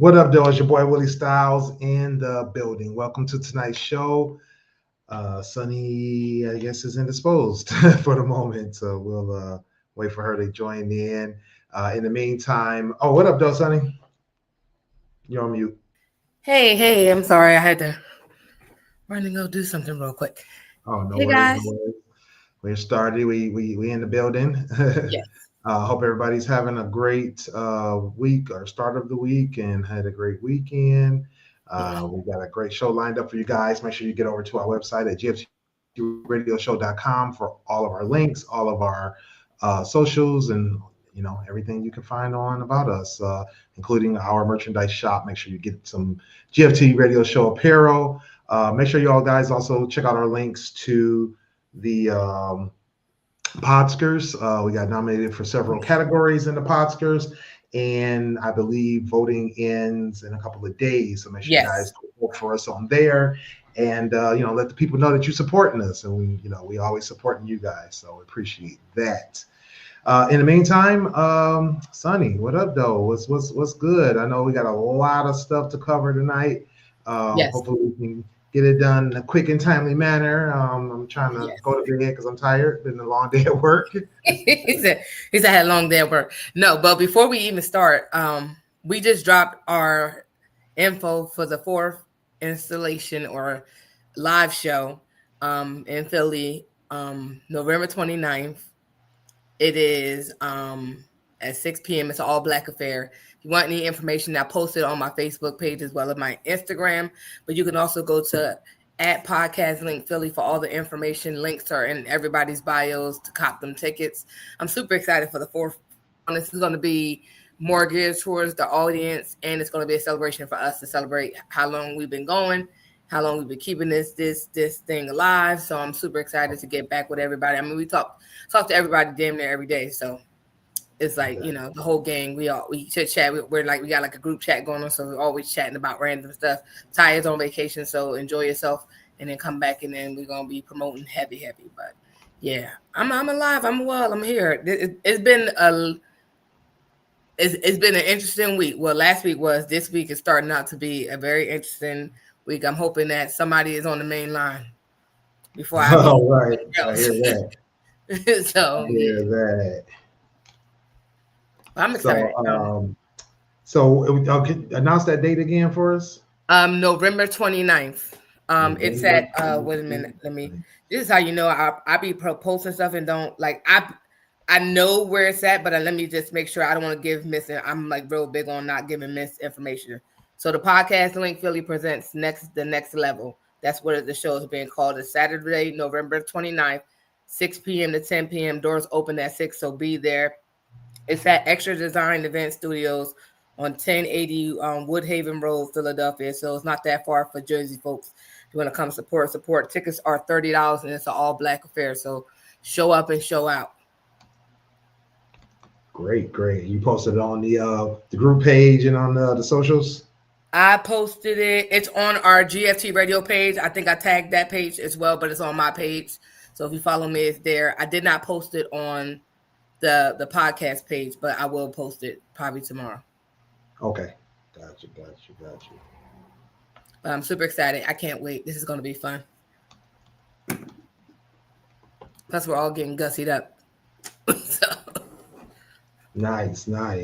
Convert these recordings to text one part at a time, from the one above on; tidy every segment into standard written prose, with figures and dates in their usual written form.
What up, though? It's your boy Willie Styles in the building. Welcome to tonight's show. Sunny, I guess, is indisposed for the moment, so we'll wait for her to join in. In the meantime, what up, though, Sunny? You're on mute. Hey, I'm sorry. I had to run and go do something real quick. Oh, no Hey, worries, no guys. worries. We're started. We in the building. Yes. Hope everybody's having a great week or start of the week and had a great weekend. We got a great show lined up for you guys. Make sure you get over to our website at gftradioshow.com for all of our links, all of our socials, and everything you can find on about us, including our merchandise shop. Make sure you get some GFT Radio Show apparel. Make sure you all guys also check out our links to the Podskers. We got nominated for several categories in the Podskers, and I believe voting ends in a couple of days. So make sure you guys vote for us on there, and let the people know that you're supporting us, and we always supporting you guys. So we appreciate that. In the meantime, Sunny, what up, though? What's good? I know we got a lot of stuff to cover tonight. Hopefully we can get it done in a quick and timely manner. I'm trying to go to bed because I'm tired. Been a long day at work. he said I had a long day at work. No, but before we even start, we just dropped our info for the fourth installation or live show in Philly, November 29th. It is at 6 p.m. It's an all-black affair. If you want any information, I posted on my Facebook page as well as my Instagram. But you can also go to @PodcastLinkPhilly for all the information. Links are in everybody's bios to cop them tickets. I'm super excited for the fourth. This is going to be more geared towards the audience, and it's going to be a celebration for us to celebrate how long we've been going, how long we've been keeping this thing alive. So I'm super excited to get back with everybody. I mean, we talk to everybody damn near every day. So it's like, the whole gang, we chit chat. We got like a group chat going on. So we're always chatting about random stuff. Ty's on vacation, so enjoy yourself and then come back, and then we're going to be promoting heavy. But yeah, I'm alive. I'm well. I'm here. It's been an interesting week. Well, last week was. This week is starting out to be a very interesting week. I'm hoping that somebody is on the main line before I. Oh, right. I hear that. So I hear that. I'm excited. So announce that date again for us. November 29th. It's at wait a minute. This is how you know I be posting stuff and don't like I know where it's at, but let me just make sure I don't want to give I'm like real big on not giving misinformation. So the podcast Link Philly presents the next level. That's what the show is being called. It's Saturday, November 29th, 6 p.m. to 10 p.m. Doors open at 6, so be there. It's at Extra Design Event Studios on 1080 Woodhaven Road, Philadelphia. So it's not that far for Jersey folks. If you want to come support. Tickets are $30 and it's an all-black affair. So show up and show out. Great. You posted it on the group page and on the socials? I posted it. It's on our GFT radio page. I think I tagged that page as well, but it's on my page. So if you follow me, it's there. I did not post it on the podcast page, but I will post it probably tomorrow. Okay. Got you. But I'm super excited. I can't wait. This is going to be fun. Plus, we're all getting gussied up. So. Nice. Yeah.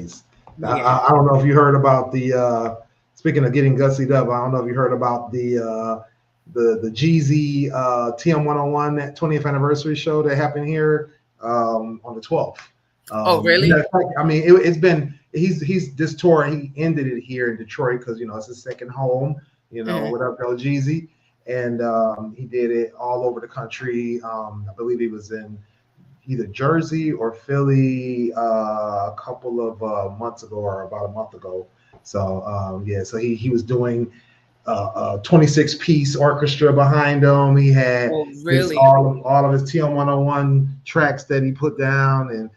I don't know if you heard about the speaking of getting gussied up, I don't know if you heard about the Jeezy TM101 that 20th anniversary show that happened here on the 12th. Oh, really? I mean, it's been he's this tour. He ended it here in Detroit because it's his second home. What up, Jeezy, and he did it all over the country. I believe he was in either Jersey or Philly a couple of months ago or about a month ago. So so he was doing a 26-piece orchestra behind him. He had all of his TM101 tracks that he put down and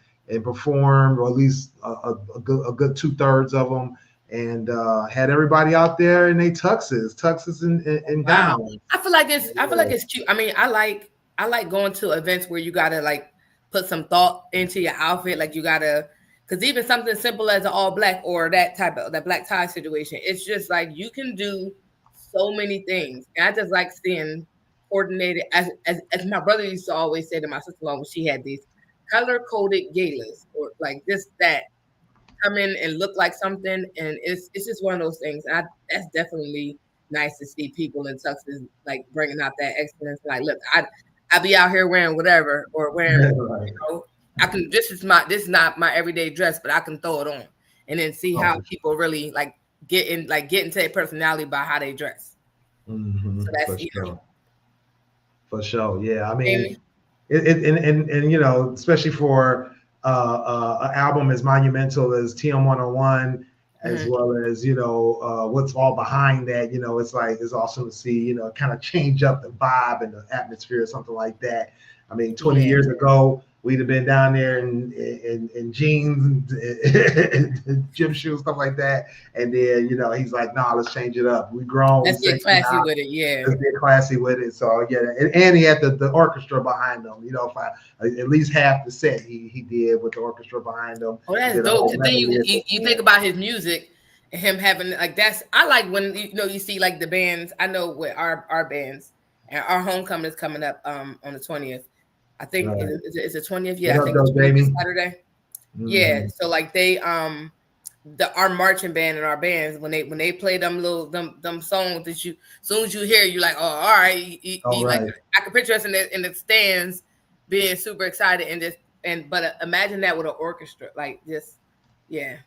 performed, or at least a good 2/3 of them, and had everybody out there in their tuxes and gowns. I feel like it's cute. I mean, I like going to events where you gotta like put some thought into your outfit, like you gotta Because even something simple as an all black or that black tie situation, it's just like you can do so many things. And I just like seeing coordinated, as my brother used to always say to my sister-in-law when she had these color-coded galas or like this, that come in and look like something. And it's just one of those things. And that's definitely nice to see people in tuxes like bringing out that excellence. Like, look, I be out here wearing whatever or wearing, Right. you know, I can. This is not my everyday dress, but I can throw it on and then see how people really like get into their personality by how they dress. So that's For sure. Yeah. I mean, Amy? and you know, especially for an album as monumental as TM101, as well as, you know, what's all behind that, you know, it's awesome to see, you know, kind of change up the vibe and the atmosphere or something like that. I mean, 20 years ago, we'd have been down there in jeans and gym shoes, stuff like that. And then, you know, he's like, nah, let's change it up. We grown. Let's get classy with it. Yeah. Let's get classy with it. So, yeah. And he had the orchestra behind him. You know, at least half the set he did with the orchestra behind him. Oh, that's dope. Then you think about his music and him having like I like when, you know, you see like the bands. I know with our bands and our homecoming is coming up on the 20th. I think it's the 20th. Yeah, I think it's Saturday. Yeah. So like they our marching band and our bands when they play them songs that you as soon as you hear you're like, oh, all right. Like I can picture us in the stands being super excited but imagine that with an orchestra, like just yeah.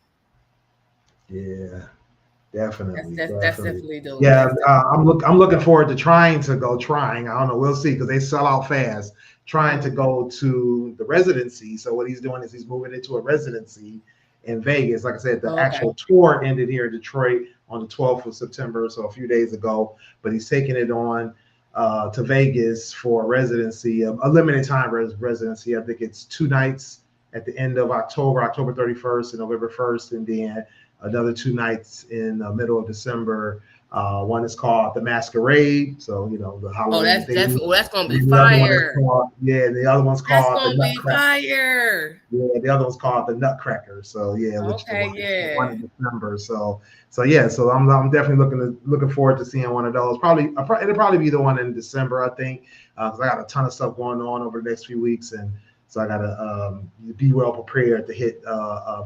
Definitely. That's definitely dope. Yeah, I'm looking forward to trying. I don't know. We'll see because they sell out fast. Trying to go to the residency. So what he's doing is he's moving into a residency in Vegas. Like I said, the actual tour ended here in Detroit on the 12th of September, so a few days ago. But he's taking it on to Vegas for a residency, a limited time residency. I think it's 2 nights at the end of October 31st and November 1st, and then another 2 nights in the middle of December. One is called The Masquerade, so you know the Halloween. That's gonna be fire. The other one's called The Nutcracker. Yeah, the other one's called The Nutcracker. So yeah, which one in December. So I'm definitely looking forward to seeing one of those. It'll probably be the one in December, I think, because I got a ton of stuff going on over the next few weeks, and so I gotta be well prepared to hit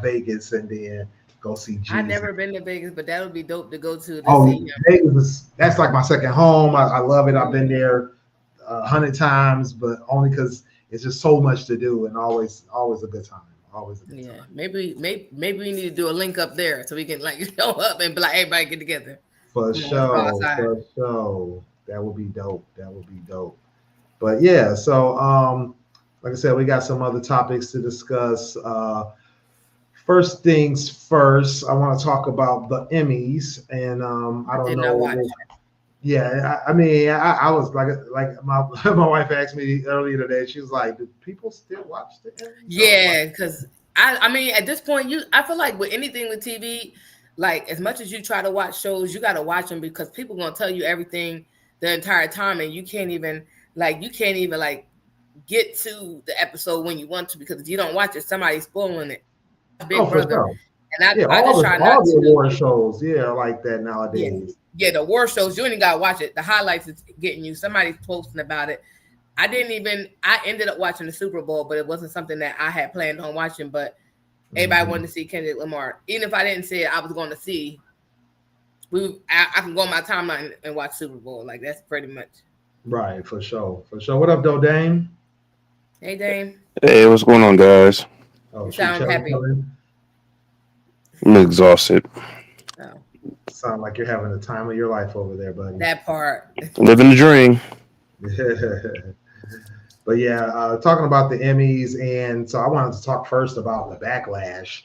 Vegas and then go see Jesus. I've never been to Vegas, but that would be dope to go to see him. Vegas, that's like my second home. I love it. I've been there 100 times, but only because it's just so much to do and always a good time. Always a good time. Maybe we need to do a link up there so we can like show up and be like everybody get together. For sure. That would be dope. But yeah, so like I said, we got some other topics to discuss. First things first, I want to talk about the Emmys, and I don't know. Yeah, I mean, I was like my wife asked me earlier today. She was like, "Do people still watch the Emmys?" Yeah, because I mean, at this point, I feel like with anything with TV, like as much as you try to watch shows, you got to watch them because people gonna tell you everything the entire time, and you can't even get to the episode when you want to because if you don't watch it, somebody's spoiling it. Big Brother. Sure. And I just try not to. All the award shows, are like that nowadays. Yeah, the award shows, you ain't got to watch it. The highlights is getting you. Somebody's posting about it. I ended up watching the Super Bowl, but it wasn't something that I had planned on watching. But everybody wanted to see Kendrick Lamar. Even if I didn't see it, I was going to see. I can go on my timeline and watch Super Bowl. Like, that's pretty much. Right, for sure. What up, though, Dame? Hey, Dame. Hey, what's going on, guys? You sound happy. I'm exhausted. Oh. Sound like you're having the time of your life over there, buddy. That part. Living the dream. But yeah, talking about the Emmys, and so I wanted to talk first about the backlash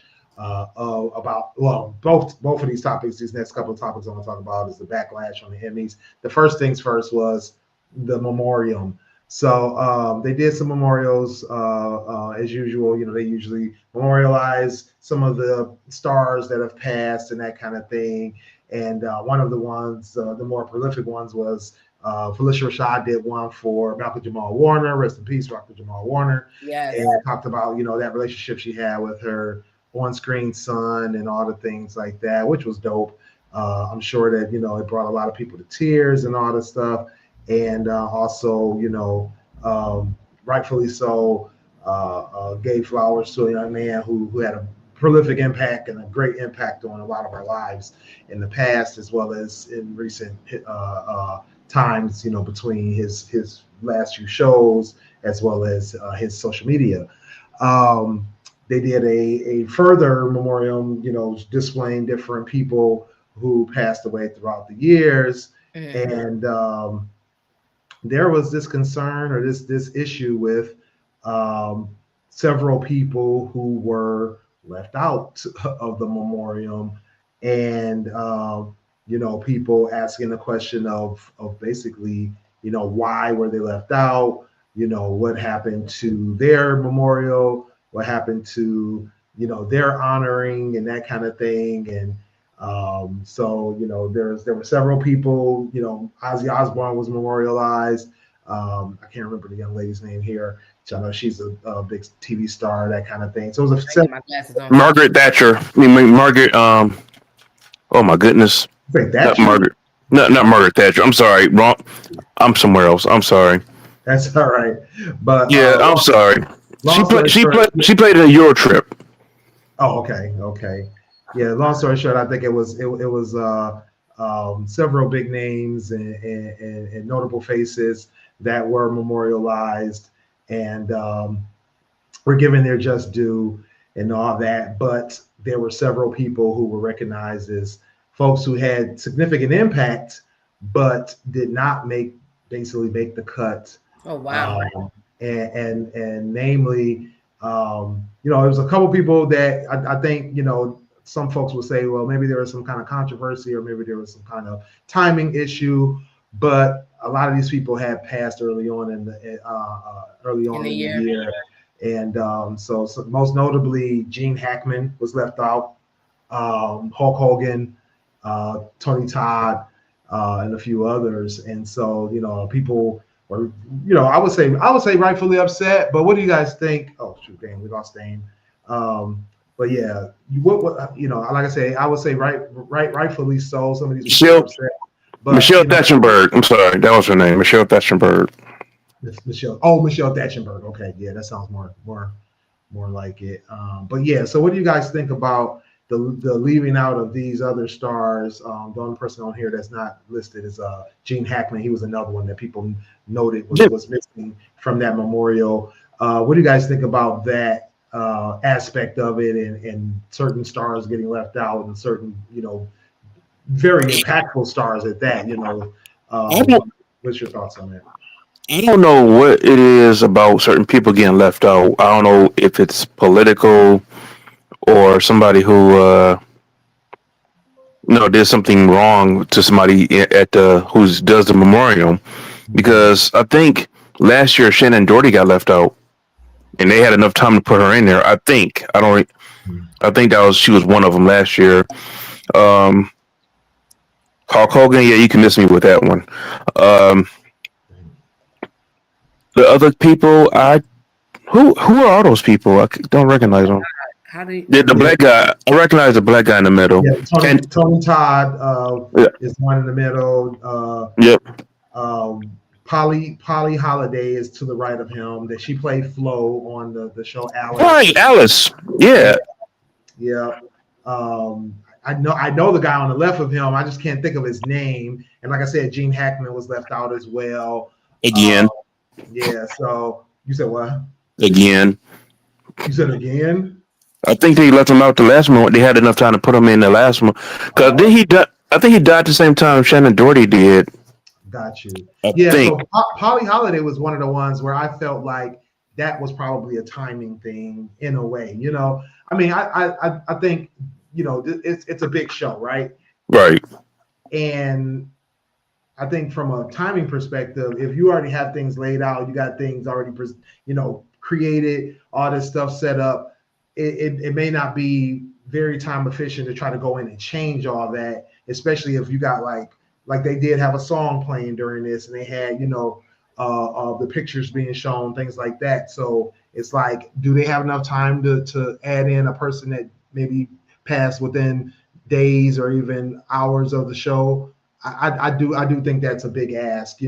both of these topics. These next couple of topics I want to talk about is the backlash on the Emmys. The first things first was the memoriam. So they did some memorials as usual. You know, they usually memorialize some of the stars that have passed and that kind of thing. And one of the ones, the more prolific ones, was Phylicia Rashad did one for Dr. Jamal Warner. Rest in peace, Dr. Jamal Warner. Yes. And talked about, you know, that relationship she had with her on-screen son and all the things like that, which was dope. I'm sure that it brought a lot of people to tears and all this stuff, and also rightfully so, gave flowers to a young man who had a prolific impact and a great impact on a lot of our lives in the past as well as in recent times, between his last few shows as well as his social media. They did a further memoriam, displaying different people who passed away throughout the years. And there was this concern or this issue with several people who were left out of the memoriam, and people asking the question of basically, why were they left out? What happened to their memorial? What happened to their honoring and that kind of thing? And so there were several people. Ozzy Osbourne was memorialized. I can't remember the young lady's name here. I know she's a big TV star, that kind of thing. So it was Margaret Thatcher. Margaret. Oh my goodness. Not Margaret. Not Margaret Thatcher. I'm sorry. Wrong. I'm somewhere else. I'm sorry. That's all right. But yeah, I'm sorry. She played in a Euro Trip. Oh, okay. Yeah. Long story short, I think it was several big names and notable faces that were memorialized and were given their just due and all that. But there were several people who were recognized as folks who had significant impact, but did not basically make the cut. Oh, wow. And namely, there was a couple people that I think, some folks will say, well, maybe there was some kind of controversy or maybe there was some kind of timing issue, but a lot of these people had passed early on in the year. And so most notably, Gene Hackman was left out, Hulk Hogan, Tony Todd, and a few others. And so, people were, I would say rightfully upset. But what do you guys think? Oh, shoot, dang, we lost Dane. But yeah, what like I say, I would say rightfully so. Some of these people are upset. But, Michelle Thatchenberg. I'm sorry, that was her name, Michelle Thatchenberg. Michelle Thatchenberg. Okay, yeah, that sounds more like it. But yeah, so what do you guys think about the leaving out of these other stars? The only person on here that's not listed is Gene Hackman. He was another one that people noted was missing from that memorial. What do you guys think about that aspect of it, and certain stars getting left out, and certain very impactful stars at that? What's your thoughts on that? I don't know what it is about certain people getting left out. I don't know if it's political or somebody who did something wrong to somebody who does the memorial, because I think last year Shannon Doherty got left out and they had enough time to put her in there. I think she was one of them last year. Hulk Hogan, yeah, you can miss me with that one. The other people, who are all those people? I don't recognize them. The black guy. I recognize the black guy in the middle. Yeah, Tony Todd is one in the middle. Yep. Polly Holiday is to the right of him. That she played Flo on the show Alice. Right, Alice. Yeah. Yeah. I know the guy on the left of him. I just can't think of his name. And like I said, Gene Hackman was left out as well. Again. Yeah. So you said what? Again. You said again? I think they left him out the last one. They had enough time to put him in the last one. Because I think he died at the same time Shannon Doherty did. Got you. I think. So Polly Holiday was one of the ones where I felt like that was probably a timing thing in a way. I mean, I think, it's a big show, right? Right. And I think from a timing perspective, if you already have things laid out, you got things already, created, all this stuff set up, it may not be very time efficient to try to go in and change all that, especially if you got like they did have a song playing during this and they had, the pictures being shown, things like that. So it's like, do they have enough time to add in a person that maybe pass within days or even hours of the show. I do think that's a big ask.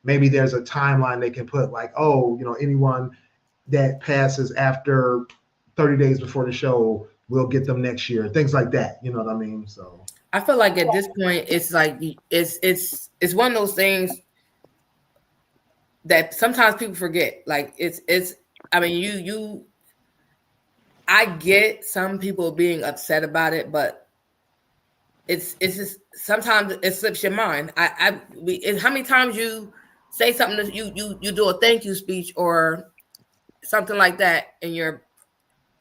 Maybe there's a timeline they can put, like, oh, anyone that passes after 30 days before the show, we'll get them next year. Things like that. You know what I mean? So I feel like at this point, it's like it's one of those things that sometimes people forget. Like it's. I mean, I get some people being upset about it, but it's just sometimes it slips your mind. How many times you say something that you do a thank you speech or something like that, and you're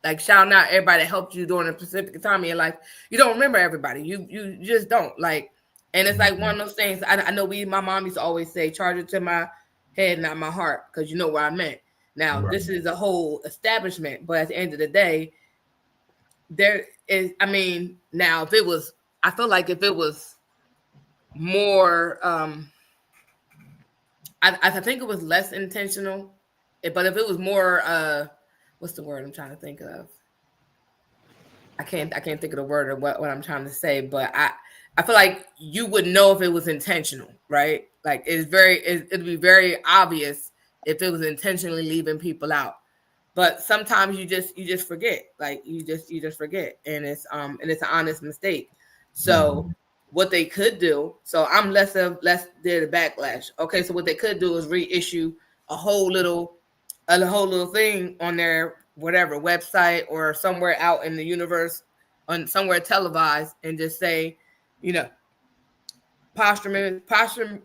like shouting out everybody that helped you during a specific time in your life. You don't remember everybody. You just don't, like, and it's like one of those things. I know my mom used to always say, charge it to my head, not my heart, because you know where I meant. Now, right. This is a whole establishment, but at the end of the day, there is, I mean, now I feel like if it was more, I think it was less intentional, but if it was more, what's the word I'm trying to think of? I can't think of the word or what I'm trying to say, but I feel like you would know if it was intentional, right? Like it'd be very obvious if it was intentionally leaving people out. But sometimes you just forget, like you just forget, and it's an honest mistake. So what they could do, so I'm less there the backlash. Okay, so what they could do is reissue a whole little thing on their whatever website or somewhere out in the universe, on somewhere televised, and just say, posture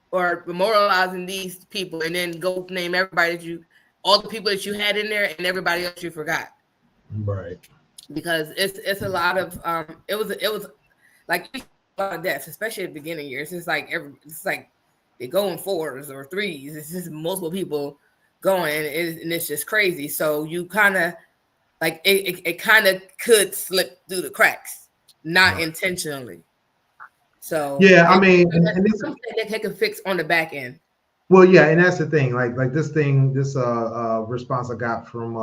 or memorializing these people, and then go name everybody all the people that you had in there and everybody else you forgot. Right. Because it's a lot of it was like a lot of deaths, especially at the beginning years. It's like they go in 4s or 3s. It's just multiple people going, and it's just crazy. So you kind of like it kind of could slip through the cracks, not intentionally. So yeah, I mean, and it's something that they can fix on the back end. Well, yeah, and that's the thing. Like this response I got from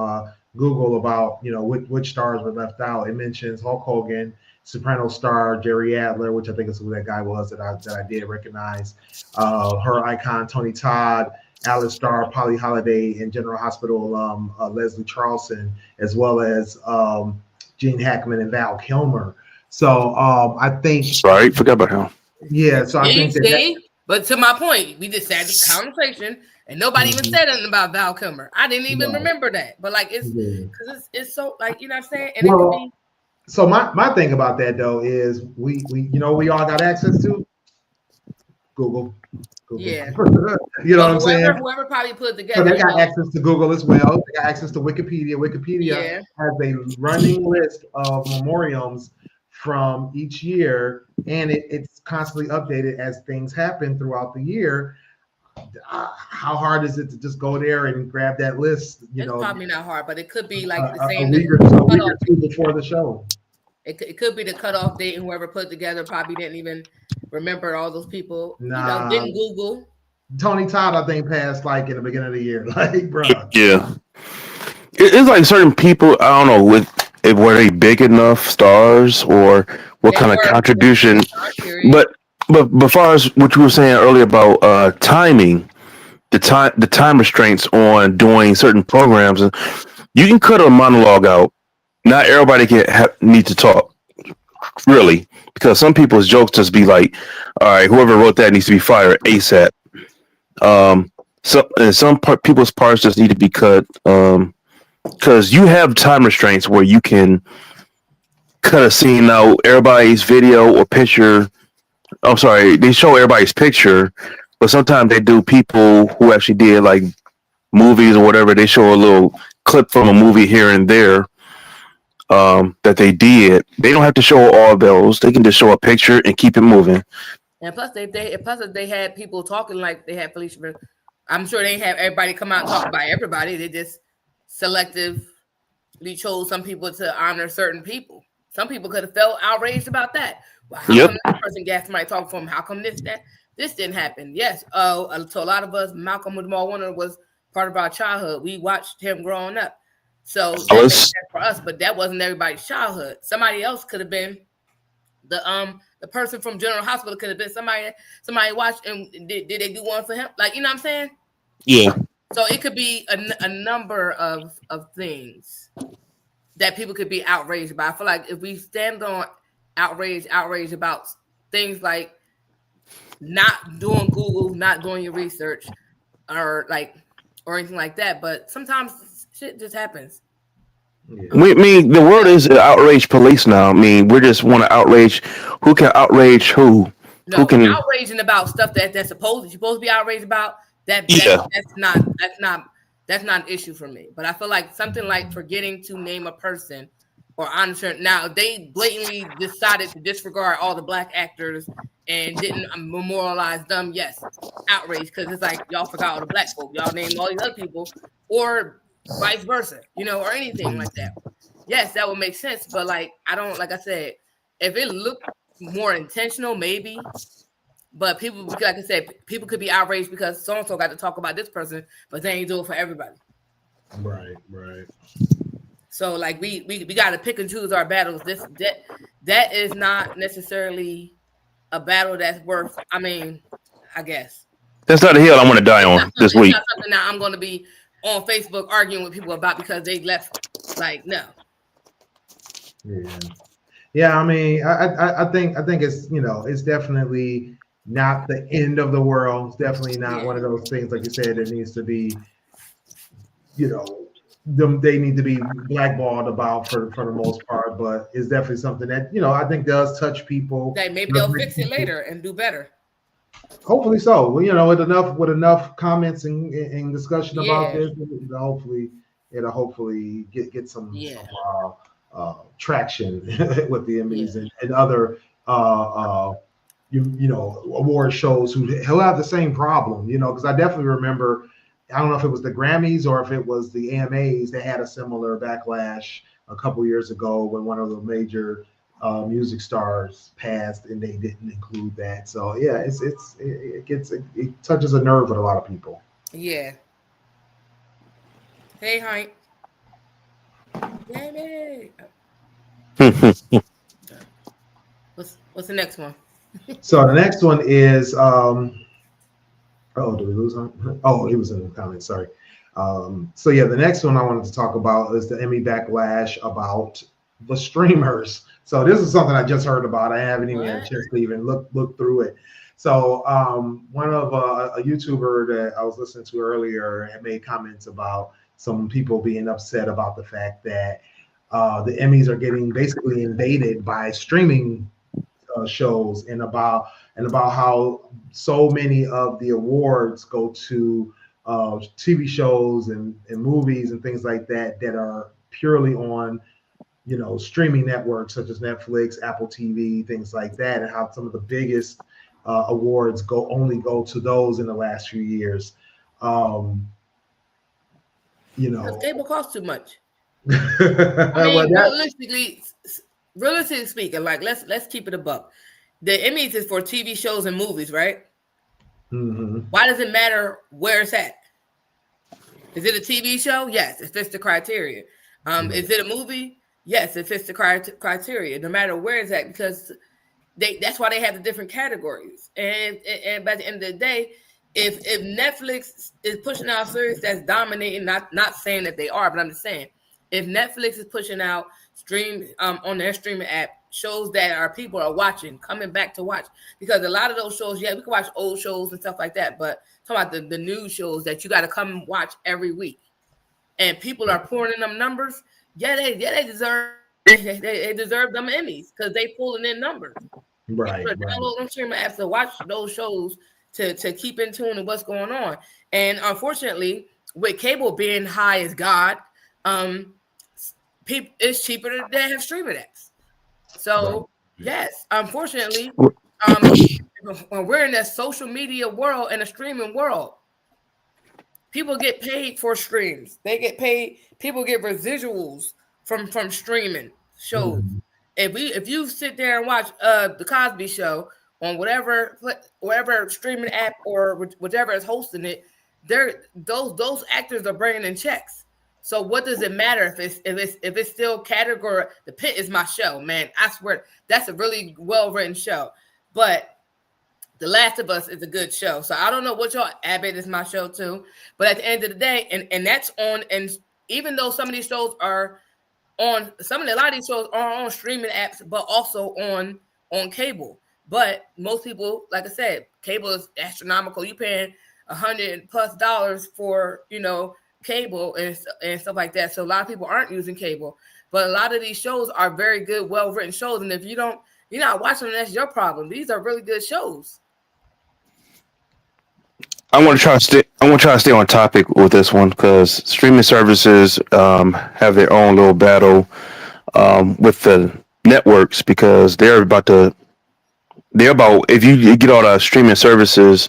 Google about which stars were left out. It mentions Hulk Hogan, Soprano star Jerry Adler, which I think is who that guy was that I did recognize. Her icon Tony Todd, Alice Starr, Polly Holiday, and General Hospital alum Leslie Charleston, as well as Gene Hackman and Val Kilmer. So I think. Sorry, forgot about him. Yeah, so I think that. But to my point, we just had this conversation, and nobody even said anything about Val Kilmer. I didn't even remember that. But like it's because it's so, like, you know what I'm saying. And well, it could be. So my thing about that though is we all got access to Google. Yeah. You know what I'm saying? Whoever probably put it together. So they got access to Google as well. They got access to Wikipedia. Wikipedia has a running list of memoriams from each year, and it's constantly updated as things happen throughout the year. How hard is it to just go there and grab that list? It's probably not hard, but it could be like the same a week or two before the show. It could be the cutoff date, and whoever put it together probably didn't even remember all those people. Didn't Google. Tony Todd, I think, passed like in the beginning of the year. Like, bro. Yeah, it's like certain people. I don't know were they big enough stars or what kind of contribution, but far as what you were saying earlier about timing, the time restraints on doing certain programs, you can cut a monologue out. Not everybody need to talk, really, because some people's jokes just be like, all right, whoever wrote that needs to be fired ASAP. Some people's parts just need to be cut. Because you have time restraints where you can cut a scene out, everybody's video or picture. I'm sorry, they show everybody's picture, but sometimes they do people who actually did like movies or whatever. They show a little clip from a movie here and there that they did. They don't have to show all those. They can just show a picture and keep it moving. And plus, they had people talking like they had Felicia. I'm sure they have everybody come out and talk about everybody. They just selectively chose some people to honor certain people. Some people could have felt outraged about that. Well, how come that person got somebody talking for him? How come this didn't happen? Yes. To a lot of us, Malcolm Jamal Warner was part of our childhood. We watched him growing up. So that makes sense for us, but that wasn't everybody's childhood. Somebody else could have been the person from General Hospital could have been somebody watched and did they do one for him? Like, you know what I'm saying? Yeah. So it could be a number of things that people could be outraged about. I feel like if we stand on outrage about things like not doing Google, not doing your research, or anything like that, but sometimes shit just happens. Yeah. I mean, the world is outrage police now. I mean, we just want to outrage who can outrage who. No, who can outraging about stuff that's supposed to be outraged about. That's not an issue for me. But I feel like something like forgetting to name a person or honor. Now they blatantly decided to disregard all the black actors and didn't memorialize them. Yes, outrage, because it's like y'all forgot all the black folk. Y'all named all these other people, or vice versa, or anything like that. Yes, that would make sense. But like I said, if it looked more intentional, maybe. But people, like I said, people could be outraged because so and so got to talk about this person, but they ain't do it for everybody. Right. So like we got to pick and choose our battles. That is not necessarily a battle that's worth. I mean, I guess that's not the hill I want to die on this week. It's not something that I'm going to be on Facebook arguing with people about because they left. Like, no. Yeah. I mean, I think it's it's definitely not the end of the world. It's definitely not one of those things, like you said, that needs to be, they need to be blackballed about for the most part. But it's definitely something that I think does touch people. That maybe they'll fix it later and do better. Hopefully so. Well, with enough comments and discussion about this, it'll hopefully get some traction with the Emmys and other award shows who have the same problem, because I definitely remember, I don't know if it was the Grammys or if it was the AMAs, they had a similar backlash a couple years ago when one of the major music stars passed and they didn't include that. So yeah, it touches a nerve with a lot of people. Yeah. Hey, Hank. Baby. What's the next one? So the next one is did we lose him? Oh, he was in the comments, sorry. So yeah, the next one I wanted to talk about is the Emmy backlash about the streamers. So this is something I just heard about. I haven't even had a chance to even look through it. So one of a YouTuber that I was listening to earlier had made comments about some people being upset about the fact that the Emmys are getting basically invaded by streaming shows, and about how so many of the awards go to TV shows and movies and things like that are purely on streaming networks such as Netflix, Apple TV, things like that, and how some of the biggest awards only go to those in the last few years. Because cable costs too much. I mean, realistically speaking, like let's keep it a buck. The Emmys is for TV shows and movies, right? Mm-hmm. Why does it matter where it's at? Is it a TV show? Yes, it fits the criteria. Is it a movie? Yes, it fits the criteria. No matter where it's at, because that's why they have the different categories. And by the end of the day, if Netflix is pushing out series that's dominating, not saying that they are, but I'm just saying, if Netflix is pushing out on their streaming app shows that people are watching, coming back to watch, because a lot of those shows, we can watch old shows and stuff like that, but talking about the new shows that you got to come watch every week, and people are pouring in them numbers. They deserve them Emmys because they pulling in numbers. Right. Download them streaming apps to watch those shows to keep in tune with what's going on. And unfortunately, with cable being high as God, it's cheaper to have streaming apps. So yes, unfortunately, when we're in that social media world and a streaming world, people get paid for streams. They get paid. People get residuals from streaming shows. Mm-hmm. If you sit there and watch the Cosby Show on whatever streaming app or whichever is hosting it, those actors are bringing in checks. So what does it matter if it's still category? The Pit is my show, man. I swear that's a really well written show. But The Last of Us is a good show. So I don't know what y'all. Abbott is my show too. But at the end of the day, and that's on. And even though some of these shows are on, a lot of these shows are on streaming apps, but also on cable. But most people, like I said, cable is astronomical. You paying $100+ for cable and stuff like that. So a lot of people aren't using cable, but a lot of these shows are very good, well-written shows. And if you're not watching them, that's your problem. These are really good shows. I want to try to stay on topic with this one because streaming services have their own little battle with the networks because they're about if you get all the streaming services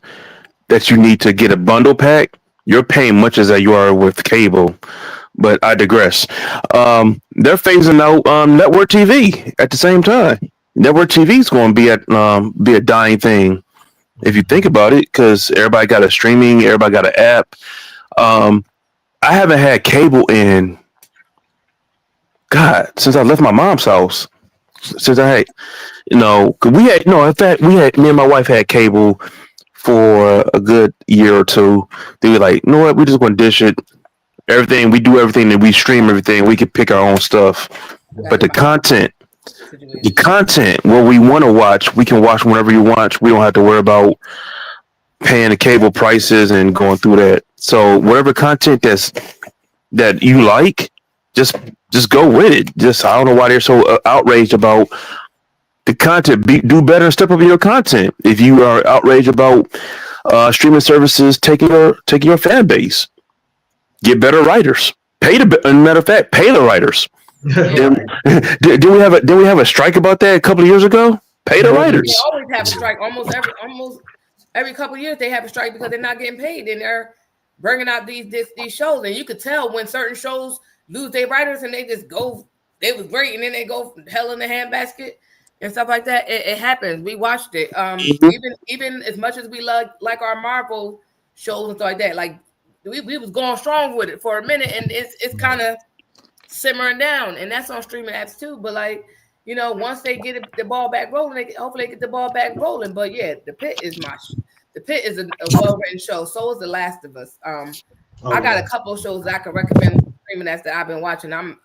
that you need to get a bundle pack, you're paying much as that you are with cable. But I digress. They're phasing out network TV at the same time. Network TV is going to be a dying thing if you think about it, because everybody got a streaming, everybody got an app. I haven't had cable in since I left my mom's house. Since I had, cause in fact, me and my wife had cable for a good year or two. They were like, you know what, we're just going to dish it. Everything, we do everything, and we stream everything. We can pick our own stuff. But the content, what we want to watch, we can watch whenever you watch. We don't have to worry about paying the cable prices and going through that. So whatever content that you like, just go with it. I don't know why they're so outraged about the content. Do better and step up your content. If you are outraged about streaming services taking your fan base, get better writers. Matter of fact, pay the writers. Did we have a strike about that a couple of years ago? Pay the writers. They always have a strike. Almost every couple of years they have a strike because they're not getting paid, and they're bringing out these shows. And you could tell when certain shows lose their writers and they just go. They was great, and then they go hell in the handbasket and stuff like that. It happens. We watched it. Even as much as we like our Marvel shows and stuff like that, like we was going strong with it for a minute, and it's kind of simmering down, and that's on streaming apps too. But once they get the ball back rolling, hopefully get the ball back rolling. But yeah, The Pit is a well-written show. So is The Last of Us. I got a couple of shows that I can recommend streaming apps that I've been watching. And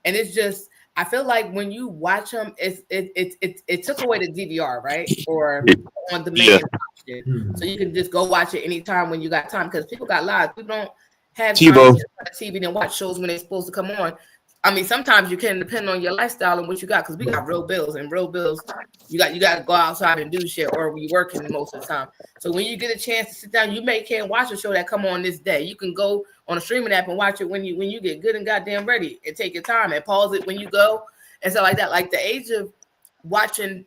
it's just, I feel like when you watch them, it took away the DVR, right? Or on demand option. So you can just go watch it anytime when you got time, because people got lives. People don't have time to TV and watch shows when they're supposed to come on. I mean, sometimes you can, depend on your lifestyle and what you got, because we got real bills, and real bills, you got to go outside and do shit, or we working most of the time. So when you get a chance to sit down, you can't watch a show that come on this day. You can go on a streaming app and watch it when you get good and goddamn ready, and take your time and pause it when you go and stuff like that. Like the age of watching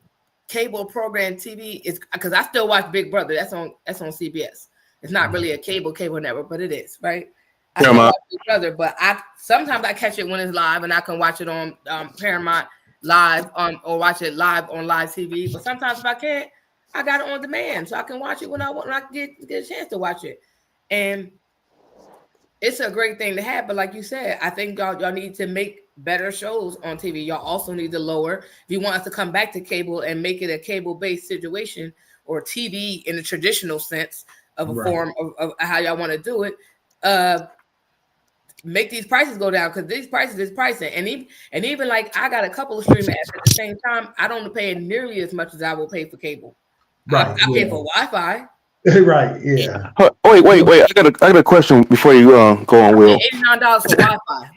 cable program TV is, because I still watch Big Brother. That's on CBS. It's not really a cable network, but it is, right? I still watch Big Brother, but sometimes I catch it when it's live, and I can watch it on Paramount Live or watch it live on live TV. But sometimes if I can't, I got it on demand, so I can watch it when I want. When I get a chance to watch it, and it's a great thing to have. But like you said, I think y'all need to make better shows on TV. Y'all also need to lower, if you want us to come back to cable and make it a cable-based situation, or TV in the traditional sense of a form of how y'all want to do it. Make these prices go down, because these prices is pricing, and even like I got a couple of streaming apps at the same time. I don't pay nearly as much as I will pay for cable. Right, I pay for Wi-Fi. Right. Yeah. Wait. I got a question before you go on, Will. $89 for Wi-Fi.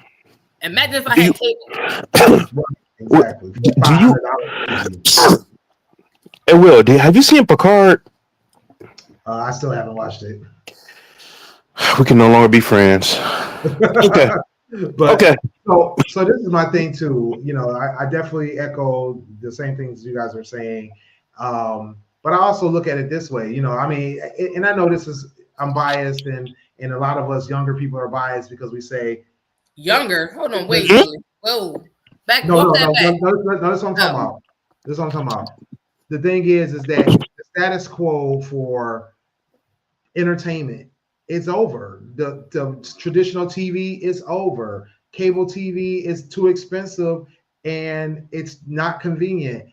Imagine if I had cable. Exactly. Do you? And Will, have you seen Picard? I still haven't watched it. We can no longer be friends. Okay. Okay. So this is my thing too. I definitely echo the same things you guys are saying. But I also look at it this way, and I know I'm biased, and a lot of us younger people are biased because we say younger. Hold on, wait. Whoa. Back. No, that's what I'm talking about. This is what I'm talking about. The thing is that the status quo for entertainment it's over. The traditional TV is over. Cable TV is too expensive and it's not convenient.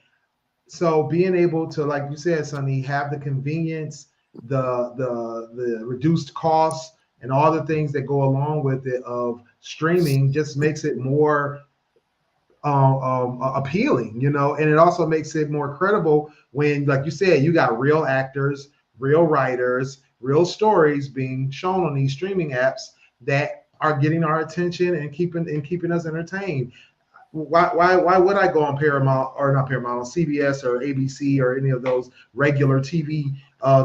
So being able to, like you said, Sonny, have the convenience, the reduced costs, and all the things that go along with it of streaming just makes it more appealing, and it also makes it more credible when, like you said, you got real actors, real writers, real stories being shown on these streaming apps that are getting our attention and keeping us entertained. Why would I go on Paramount, or not Paramount, on CBS or ABC or any of those regular TV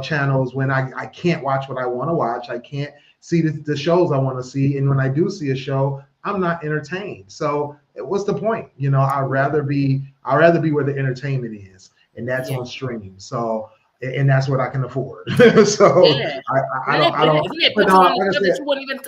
channels when I can't watch what I want to watch? I can't see the shows I want to see, and when I do see a show, I'm not entertained. So what's the point? I'd rather be where the entertainment is, and that's on streaming. So, and that's what I can afford. So I don't. But no, like I said, you wouldn't even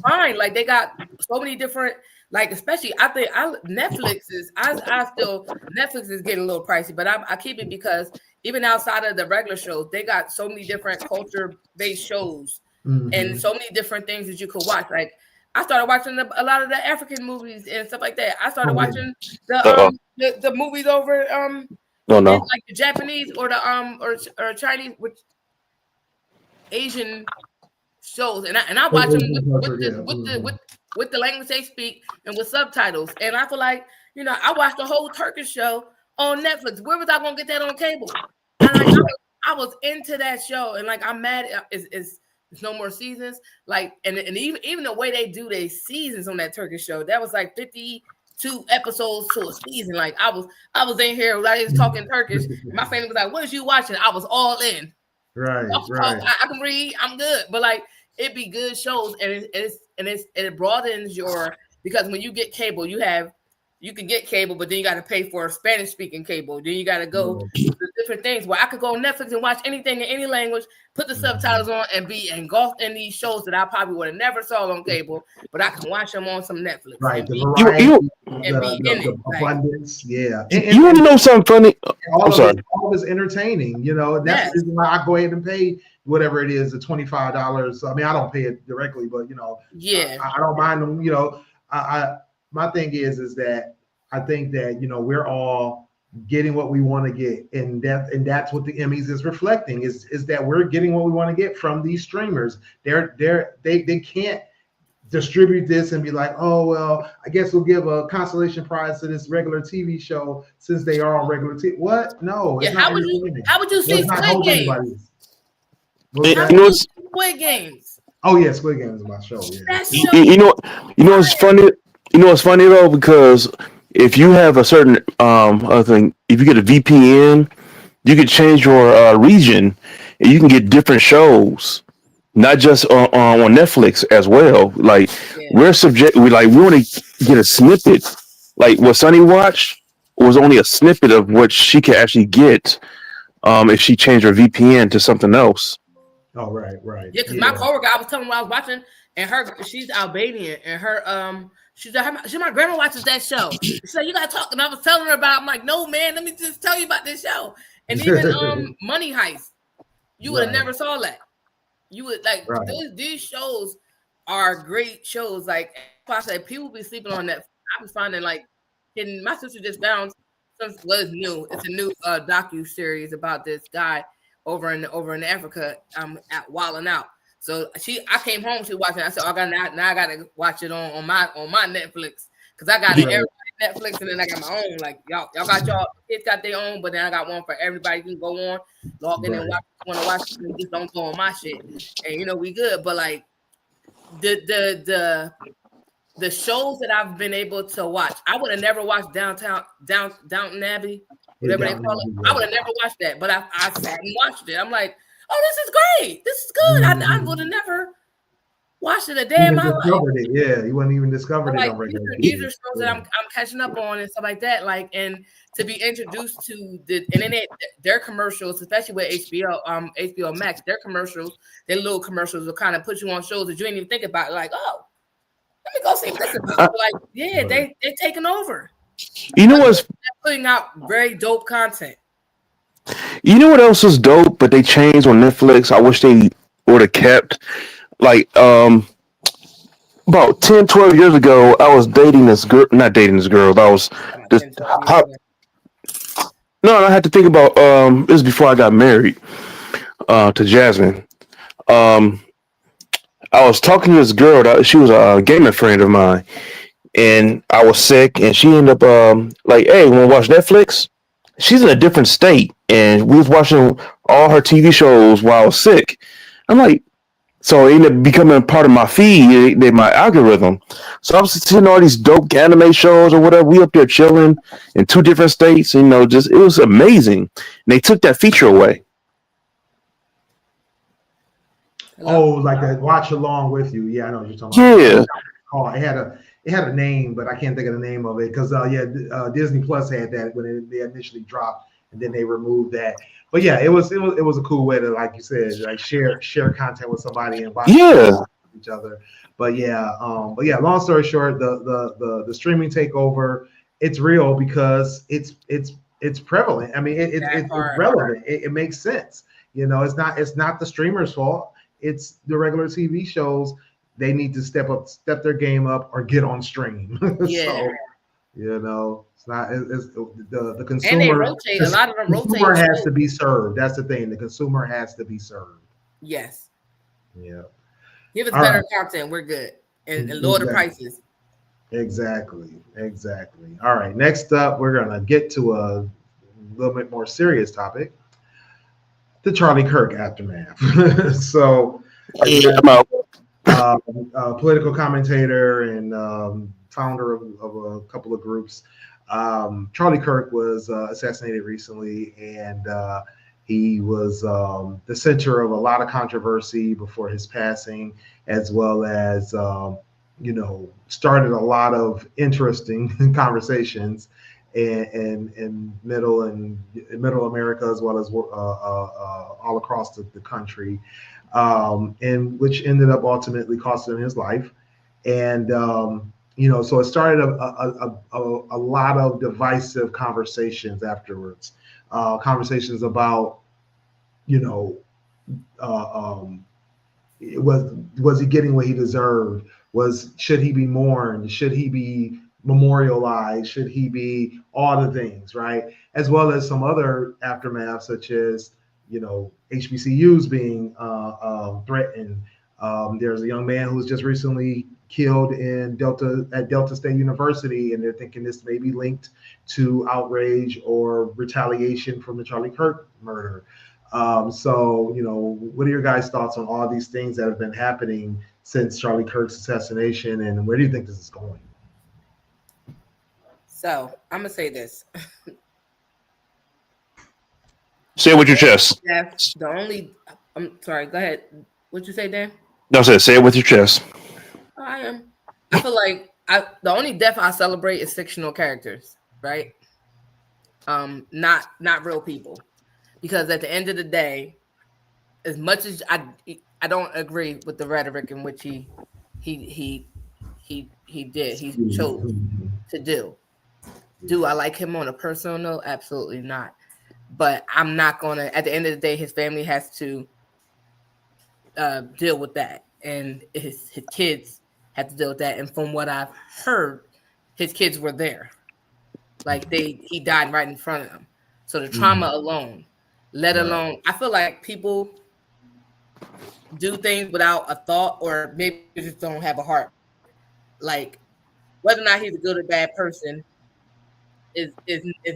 find. Like they got so many different. Like especially, I think Netflix is. Netflix is getting a little pricey, but I keep it because even outside of the regular shows, they got so many different culture-based shows and so many different things that you could watch. Like I started watching a lot of the African movies and stuff like that. I started watching the movies over like the Japanese or the or Chinese with Asian shows, and I watch them with the language they speak and with subtitles. And I feel like I watched the whole Turkish show on Netflix. Where was I gonna get that on cable? And I was into that show, and like I'm mad it's no more seasons. Like and even the way they do their seasons on that Turkish show, that was like 52 episodes to a season. Like I was in here, I was talking Turkish. My family was like, "What is you watching?" I was all in. Right. I can read. I'm good, but like it be good shows, and it broadens your, because when you get cable, you can get cable, but then you got to pay for a Spanish speaking cable. Then you got to go to different things. Where I could go on Netflix and watch anything in any language, put the subtitles on, and be engulfed in these shows that I probably would have never saw on cable, but I can watch them on some Netflix. Right, the abundance, yeah. You want to know something funny? All of it's entertaining, That's the reason why I go ahead and pay whatever it is, the $25. I mean, I don't pay it directly, but I don't mind them. My thing is that I think that we're all getting what we want to get, and that's what the Emmys is reflecting is that we're getting what we want to get from these streamers. They can't distribute this and be like, oh well, I guess we'll give a consolation prize to this regular TV show since they are on regular TV. What? No. Yeah, how would you see Squid Games? Squid Games. Oh yeah, Squid Games is my show. Yeah. You know what's funny? You know what's funny though, because if you have a certain thing, if you get a VPN, you can change your region, and you can get different shows, not just on Netflix as well. Like we want to get a snippet. Like what Sonny watched was only a snippet of what she could actually get if she changed her VPN to something else. Oh right. Yeah, because my coworker, I was telling her I was watching, and she's Albanian, and her she's my grandma watches that show. She said, "You gotta talk," and I was telling her about. I'm like, "No, man, let me just tell you about this show." And even Money Heist, you would have never saw that. You would these shows are great shows. Like I said, people be sleeping on that. I was finding and my sister just found it's a new docu series about this guy over in Africa at Wilding Out. So I came home, she was watching. I said, I gotta watch it on my Netflix, because I got everybody Netflix, and then I got my own. Like y'all got y'all kids got their own, but then I got one for everybody. You can go on, log in and watch. Want to watch? Just don't go on my shit, and we good. But like the shows that I've been able to watch, I would have never watched Downton Abbey, whatever they call it. I would have never watched that, but I sat and watched it. I'm like, oh, this is great. This is good. I would have never watched it a day in my life. Yeah, you wouldn't even discover it. These are shows that I'm catching up on and stuff like that. Like, and to be introduced to their commercials, especially with HBO Max, their little commercials will kind of put you on shows that you didn't even think about. Like, oh, let me go see this about. They're taking over. You know what's putting out very dope content. You know what else is dope, but they changed on Netflix? I wish they would have kept like about 10, 12 years ago, I was dating this girl. Not dating this girl, but I was About just 10, 12 years ago. no. I had to think about this is before I got married to Jasmine. Um, I was talking to this girl. She was a gaming friend of mine, and I was sick, and she ended up like, "Hey, want to watch Netflix?" She's in a different state, and we was watching all her TV shows while I was sick. I'm like, so it ended up becoming part of my feed, my algorithm. So I was seeing all these dope anime shows or whatever. We up there chilling in two different states, just it was amazing. And they took that feature away. Oh, like a watch along with you. Yeah, I know what you're talking about. Yeah. Oh, it had a name, but I can't think of the name of it because Disney Plus had that when they initially dropped, and then they removed that. But yeah, it was a cool way to, like you said, like share content with somebody and watch each other. But yeah, long story short, the streaming takeover, it's real because it's prevalent. I mean, it's relevant. It makes sense. It's not the streamer's fault. It's the regular TV shows. They need to step their game up, or get on stream. Yeah. So it's not. It's the consumer. And they rotate. A lot of them rotate. Consumer has to be served. That's the thing. The consumer has to be served. Yes. Yeah. Give us better content. We're good, and lower the prices. Exactly. All right. Next up, we're gonna get to a little bit more serious topic: the Charlie Kirk aftermath. So, political commentator and founder of a couple of groups. Charlie Kirk was assassinated recently, and he was the center of a lot of controversy before his passing, as well as started a lot of interesting conversations in middle America, as well as all across the country, and which ended up ultimately costing him his life. And so it started a lot of divisive conversations afterwards. Conversations about, was he getting what he deserved? Should he be mourned? Should he be memorialized? Should he be all the things, right? As well as some other aftermath, such as HBCUs being threatened. There's a young man who was just recently killed at Delta State University, and they're thinking this may be linked to outrage or retaliation from the Charlie Kirk murder. So, what are your guys' thoughts on all these things that have been happening since Charlie Kirk's assassination, and where do you think this is going? So I'm gonna say this. Say it with your chest. Yeah, I'm sorry. Go ahead. What'd you say, Dan? No, say it with your chest. Oh, I am. I feel like the only death I celebrate is fictional characters, right? Not real people, because at the end of the day, as much as I don't agree with the rhetoric in which he chose to do. Do I like him on a personal note? Absolutely not. But I'm not gonna. At the end of the day, his family has to deal with that, and his kids have to deal with that. And from what I've heard, his kids were there. Like he died right in front of them. So the trauma alone, let alone, I feel like people do things without a thought, or maybe just don't have a heart. Like whether or not he's a good or bad person is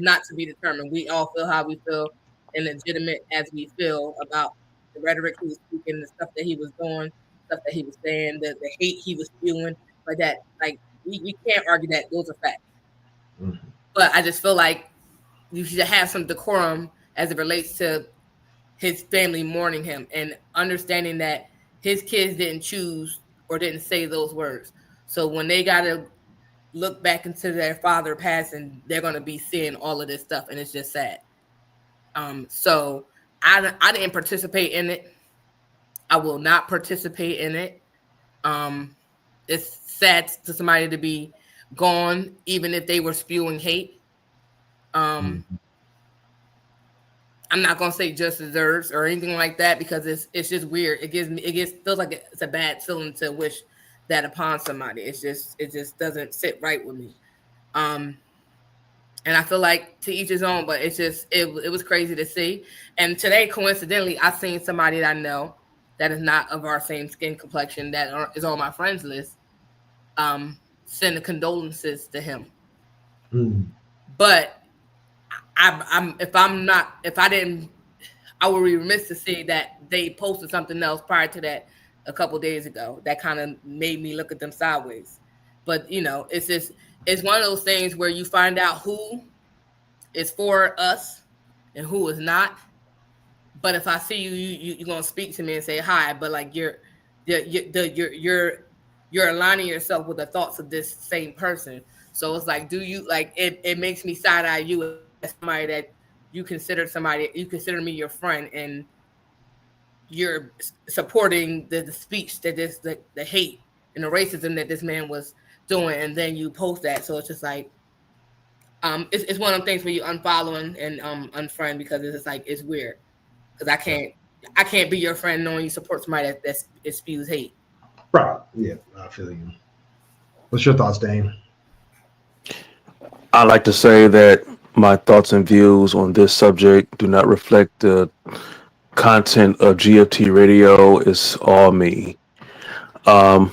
not to be determined. We all feel how we feel, and legitimate as we feel about the rhetoric he was speaking, the stuff that he was doing, stuff that he was saying, the hate he was spewing, like that. Like we can't argue that; those are facts. Mm-hmm. But I just feel like you should have some decorum as it relates to his family mourning him and understanding that his kids didn't choose or didn't say those words. So when they got to look back into their father passing, they're going to be seeing all of this stuff, and it's just sad. So I didn't participate in it. I will not participate in it. It's sad to somebody to be gone, even if they were spewing hate. I I'm not gonna say just deserves or anything like that because it's just weird. Feels like it's a bad feeling to wish that upon somebody. It just doesn't sit right with me. And I feel like to each his own, but it was crazy to see. And today, coincidentally, I seen somebody that I know that is not of our same skin complexion that is on my friends list. Send the condolences to him. But I would be remiss to say that they posted something else prior to that a couple days ago that kind of made me look at them sideways. But it's one of those things where you find out who is for us and who is not. But if I see you're gonna speak to me and say hi, but like you're aligning yourself with the thoughts of this same person. So it's like, do you like it? It makes me side eye you as somebody that you consider me your friend, and you're supporting the speech that the hate and the racism that this man was doing, and then you post that. So it's just like, it's one of them things where you unfollow and unfriend because it's just like it's weird because I can't be your friend knowing you support somebody that spews hate. Right. Yeah, I feel you. What's your thoughts, Dane? I like to say that my thoughts and views on this subject do not reflect the content of GFT Radio. It's all me. I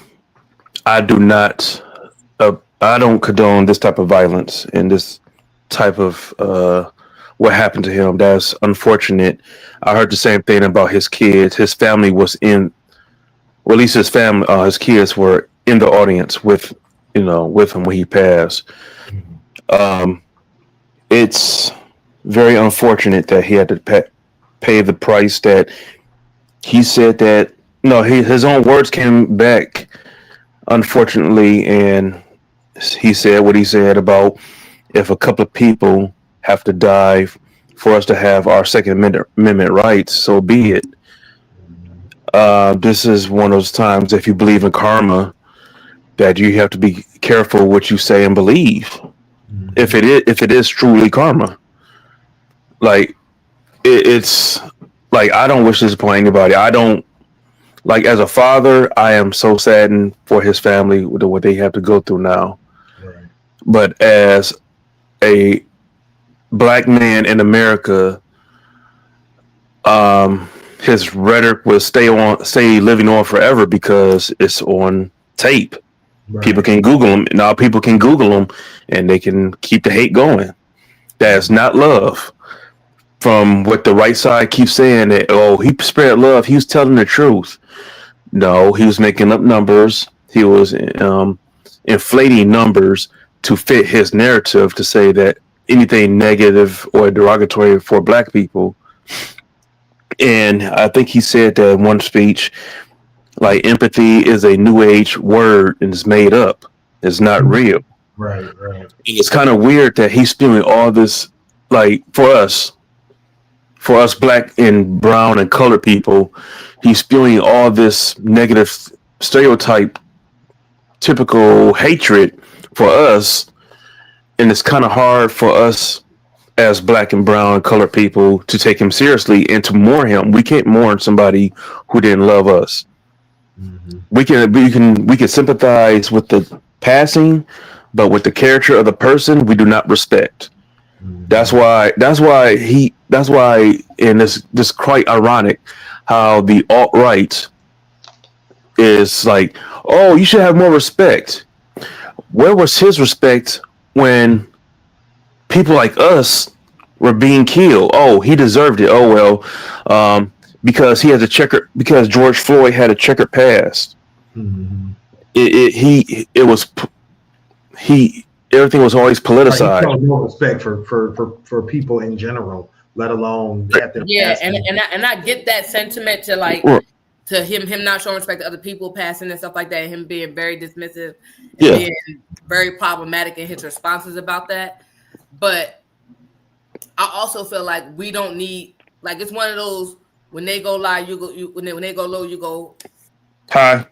don't condone this type of violence and this type of what happened to him. That's unfortunate. I heard the same thing about his kids. His family was in, or at least his family, his kids were in the audience with him when he passed. It's very unfortunate that he had to pay the price that he said that. No, his own words came back, unfortunately, and he said what he said about if a couple of people have to die for us to have our Second Amendment rights, so be it. This is one of those times, if you believe in karma, that you have to be careful what you say and believe. If it is truly karma, like it's like, I don't wish this upon anybody. I don't, like, as a father, I am so saddened for his family with what they have to go through now. Right. But as a black man in America, his rhetoric will stay living on forever because it's on tape. Right. People can Google him. Now people can Google him and they can keep the hate going. That's not love. From what the right side keeps saying, that, oh, he spread love. He was telling the truth. No, he was making up numbers. He was inflating numbers to fit his narrative to say that anything negative or derogatory for black people. And I think he said that in one speech, like, empathy is a new age word and it's made up. It's not real. Right. It's kind of weird that he's spewing all this, like, for us black and brown and colored people, he's spewing all this negative stereotype, typical hatred for us. And it's kind of hard for us as black and brown and colored people to take him seriously and to mourn him. We can't mourn somebody who didn't love us. Mm-hmm. We can sympathize with the passing, but with the character of the person, we do not respect. Mm-hmm. That's why, and this quite ironic how the alt-right is like, oh, you should have more respect. Where was his respect when people like us were being killed? Oh, he deserved it. Oh, well, because because George Floyd had a checkered past. Mm-hmm. Everything was always politicized. Like, no respect for people in general, let alone at their passing. and I get that sentiment to like to him not showing respect to other people passing and stuff like that, and him being very dismissive, and being very problematic in his responses about that. But I also feel like we don't need, like, it's one of those, when they go live, when they go low, you go high.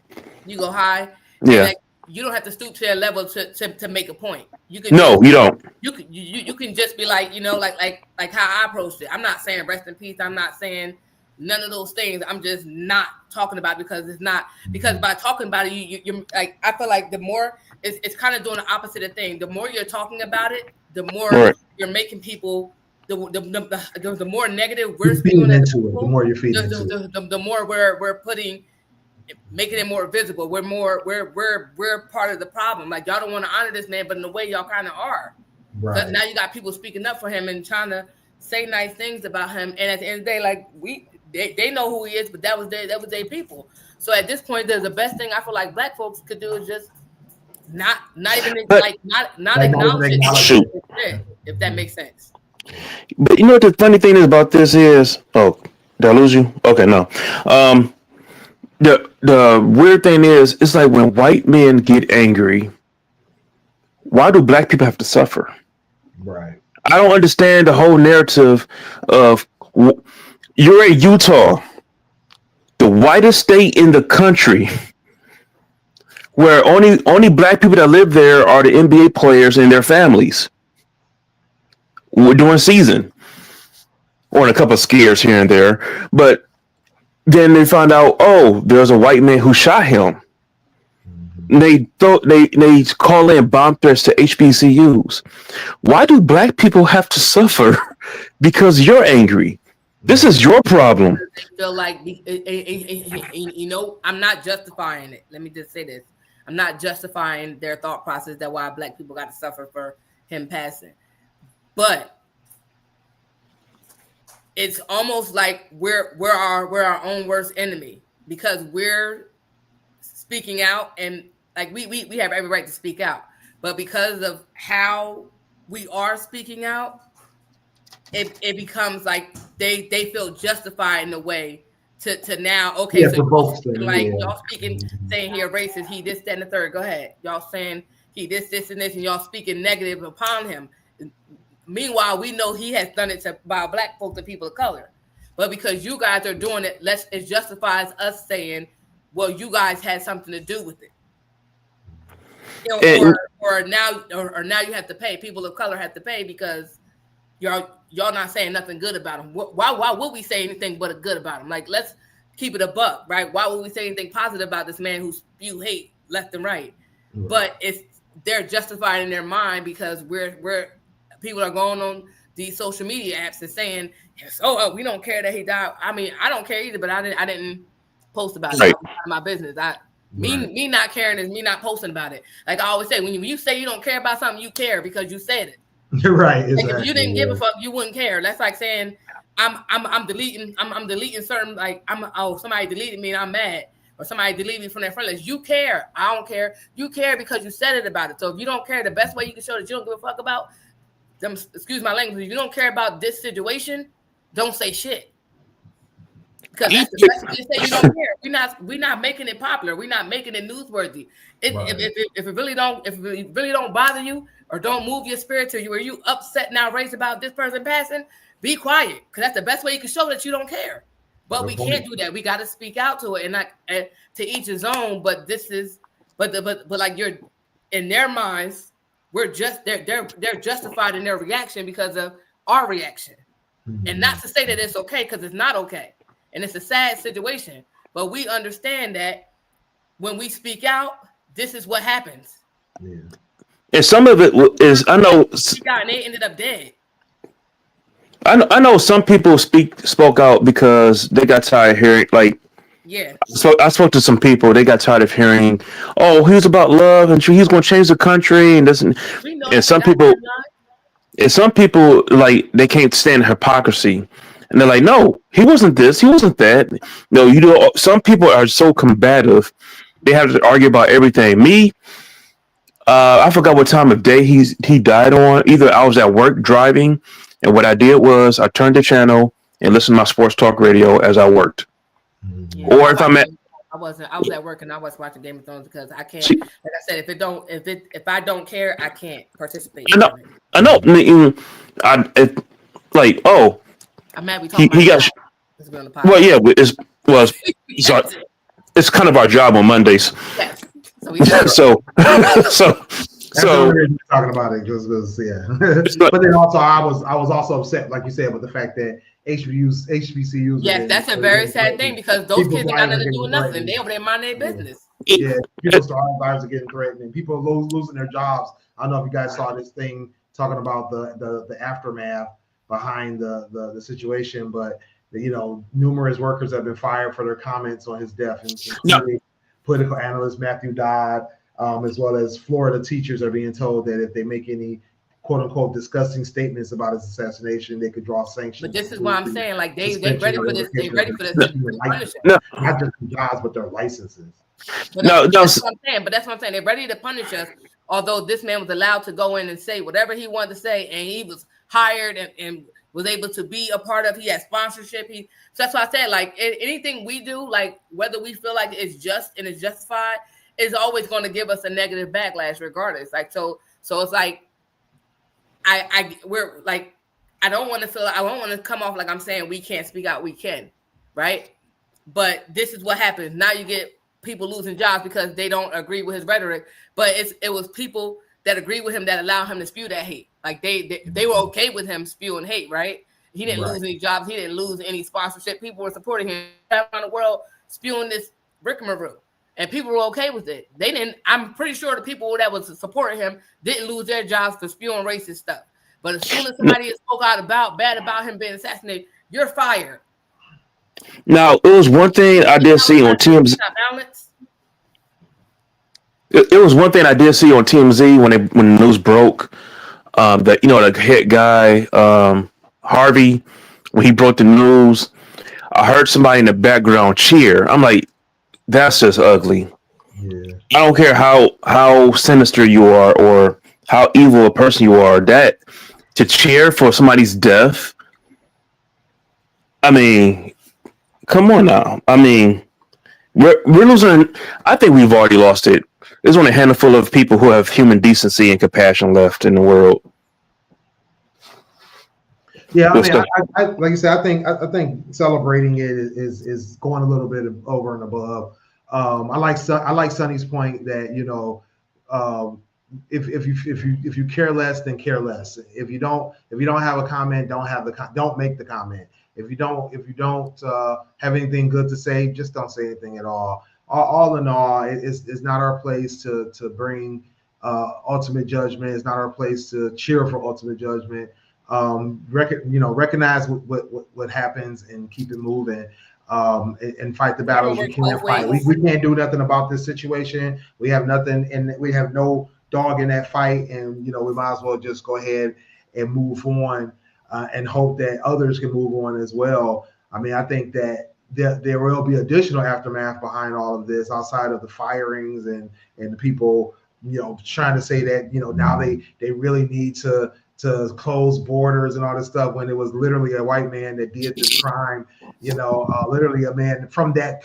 You go high. Yeah. you don't have to stoop to their level to make a point. You don't. You can just be like, like how I approached it. I'm not saying rest in peace. I'm not saying none of those things. I'm just not talking about it because by talking about it, you're like, I feel like the more it's kind of doing the opposite of thing. The more you're talking about it, the more you're making people. The more negative we're speaking into it, the more you're feeding into it. The more we're making it more visible. We're part of the problem. Like, y'all don't want to honor this man, but in a way y'all kind of are. Because now you got people speaking up for him and trying to say nice things about him. And at the end of the day, like they know who he is, but that was their people. So at this point, the best thing I feel like Black folks could do is just not acknowledge it. If that makes sense. But you know what the funny thing is about this is? Oh, did I lose you? Okay, no. The weird thing is, it's like when white men get angry, why do Black people have to suffer? Right. I don't understand the whole narrative of you're in Utah, the whitest state in the country, where only Black people that live there are the NBA players and their families. We're during season, or a couple of skiers here and there, but then they find out, oh, there's a white man who shot him. They call in bomb threats to HBCUs. Why do Black people have to suffer because you're angry? This is your problem. They feel like, I'm not justifying it. Let me just say this: I'm not justifying their thought process that why Black people got to suffer for him passing. But it's almost like we're our own worst enemy because we're speaking out, and like we have every right to speak out. But because of how we are speaking out, it becomes like they feel justified in a way to now, okay, so y'all speaking, saying he a racist, he this, that, and the third. Go ahead. Y'all saying he this, and this, and y'all speaking negative upon him. Meanwhile, we know he has done it by Black folks and people of color. But because you guys are doing it, it justifies us saying, well, you guys had something to do with it. Or now you have to pay. People of color have to pay because y'all not saying nothing good about him. Why would we say anything but good about him? Like, let's keep it a buck, right? Why would we say anything positive about this man who spew hate left and right? Mm-hmm. But they're justified in their mind because we're people are going on these social media apps and saying, we don't care that he died. I mean, I don't care either, but I didn't post about it. It's my business. Me not caring is me not posting about it. Like I always say, when you say you don't care about something, you care because you said it. Right. Exactly. Like if you didn't give a fuck, you wouldn't care. That's like saying I'm deleting certain, like somebody deleted me and I'm mad, or somebody deleted me from their friend list. You care. I don't care. You care because you said it about it. So if you don't care, the best way you can show that you don't give a fuck about them, excuse my language, if you don't care about this situation, don't say shit. Because that's the best way to say you don't care. We're not making it popular. We're not making it newsworthy. If it really don't bother you or don't move your spirit to you, or you upset now, raised about this person passing, be quiet. Because that's the best way you can show that you don't care. But we can't do that. We got to speak out to it, and not to each his own. But this is, but like you're in their minds. We're just they're justified in their reaction because of our reaction, and not to say that it's okay because it's not okay, and it's a sad situation. But we understand that when we speak out, this is what happens. Yeah. And some of it is, I know, and they ended up dead. I know some people spoke out because they got tired of hearing, like. Yeah. So I spoke to some people. They got tired of hearing, "Oh, he's about love and he's going to change the country." And some people, like, they can't stand hypocrisy, and they're like, "No, he wasn't this. He wasn't that." No, you know, some people are so combative; they have to argue about everything. Me, I forgot what time of day he died on. Either I was at work driving, and what I did was I turned the channel and listened to my sports talk radio as I worked. Yeah, or if I was at work and I was watching Game of Thrones because I can't. Like I said, if I don't care, I can't participate. I know. I'm mad we talking about got. Well, yeah, it's kind of our job on Mondays. Yes. So we have so so That's the only reason we're talking about it, because yeah. But then also, I was also upset, like you said, with the fact that HBCUs. Yes, that's a very sad thing, because those kids ain't got nothing to do with nothing. They over there mind their business. Yeah, people's lives are getting threatened, and people are losing their jobs. I don't know if you guys saw this thing talking about the aftermath behind the situation, but numerous workers have been fired for their comments on his death, including political analyst Matthew Dodd, as well as Florida teachers are being told that if they make any quote unquote disgusting statements about his assassination, they could draw sanctions. But this is what I'm saying. Like they ready for this. They ready for this. No, not just jobs, but their licenses. But that's what I'm saying. But that's what I'm saying. They're ready to punish us. Although this man was allowed to go in and say whatever he wanted to say, and he was hired and was able to be a part of. He had sponsorship. So that's why I said, like, anything we do, like whether we feel like it's just and it's justified, is always going to give us a negative backlash, regardless. Like so it's like we're like, I don't want to come off like I'm saying we can't speak out. We can, right? But this is what happens. Now you get people losing jobs because they don't agree with his rhetoric. But it was people that agree with him that allow him to spew that hate. Like they were okay with him spewing hate, right? He didn't lose any jobs. He didn't lose any sponsorship. People were supporting him around the world spewing this rigmarole. And people were okay with it. They didn't. I'm pretty sure the people that was supporting him didn't lose their jobs for spewing racist stuff. But as soon as somebody spoke out bad about him being assassinated, you're fired. Now, it was one thing I did see on TMZ. It was one thing I did see on TMZ when the news broke. That the head guy Harvey, when he broke the news, I heard somebody in the background cheer. I'm like, that's just ugly. Yeah. I don't care how sinister you are or how evil a person you are, that to cheer for somebody's death. I mean, come on now. I mean, we're losing. I think we've already lost it. There's only a handful of people who have human decency and compassion left in the world. Yeah, I mean, I like you said, I think celebrating it is going a little bit over and above. I like Sonny's point that if you care less, then care less. If you don't have a comment, don't make the comment. If you don't have anything good to say, just don't say anything at all. All in all, it's not our place to bring ultimate judgment. It's not our place to cheer for ultimate judgment. Recognize what happens and keep it moving, and fight the battles we can fight. We can't do nothing about this situation. We have nothing, and we have no dog in that fight. And we might as well just go ahead and move on, and hope that others can move on as well. I mean, I think that there will be additional aftermath behind all of this, outside of the firings and the people trying to say that now they really need to close borders and all this stuff, when it was literally a white man that did this crime. Literally a man from that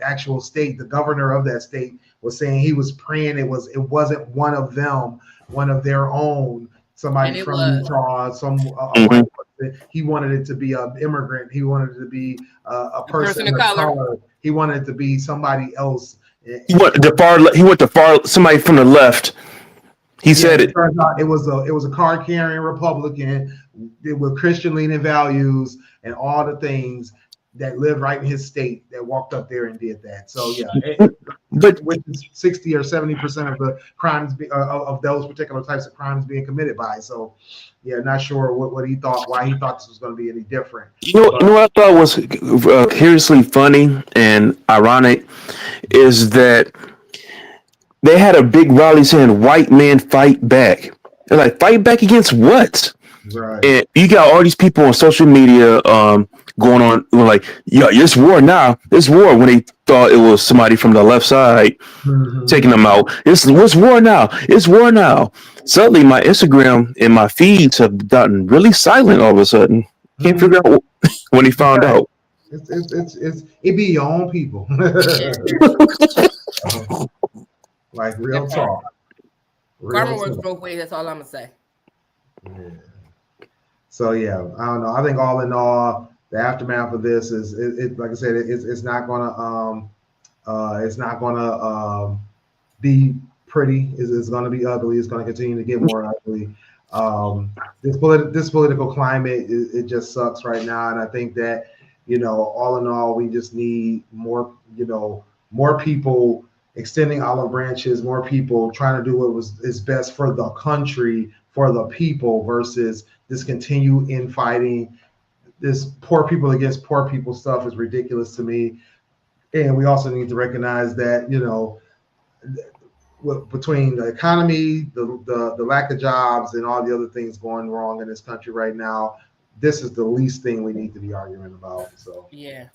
actual state, the governor of that state, was saying he was praying it wasn't one of them, one of their own, somebody from Utah, white person. He wanted it to be an immigrant. He wanted it to be a person of color. He wanted it to be somebody else. He went to far somebody from the left. He said it. Turns out it was a card carrying Republican with Christian leaning values and all the things that lived right in his state that walked up there and did that. So yeah, but with 60 or 70% of the crimes of those particular types of crimes being committed by. So yeah, not sure what he thought, why he thought this was going to be any different. You know what I thought was curiously funny and ironic is that they had a big rally saying "White man fight back." They're like, fight back against what? Right. And you got all these people on social media going on like, yeah, it's war now. It's war, when they thought it was somebody from the left side taking them out. It's war now. It's war now. Suddenly my Instagram and my feeds have gotten really silent all of a sudden. Can't figure out when he found out. It be your own people. Like real talk. Karma works both ways. That's all I'm gonna say. Yeah. So yeah, I don't know. I think all in all, the aftermath of this is like I said, it's not gonna be pretty. It's going to be ugly. It's going to continue to get more ugly. This political climate, it just sucks right now. And I think that, all in all, we just need more people extending olive branches, more people trying to do what is best for the country, for the people, versus this continue infighting. This poor people against poor people stuff is ridiculous to me. And we also need to recognize that, between the economy, the lack of jobs, and all the other things going wrong in this country right now, this is the least thing we need to be arguing about. So yeah,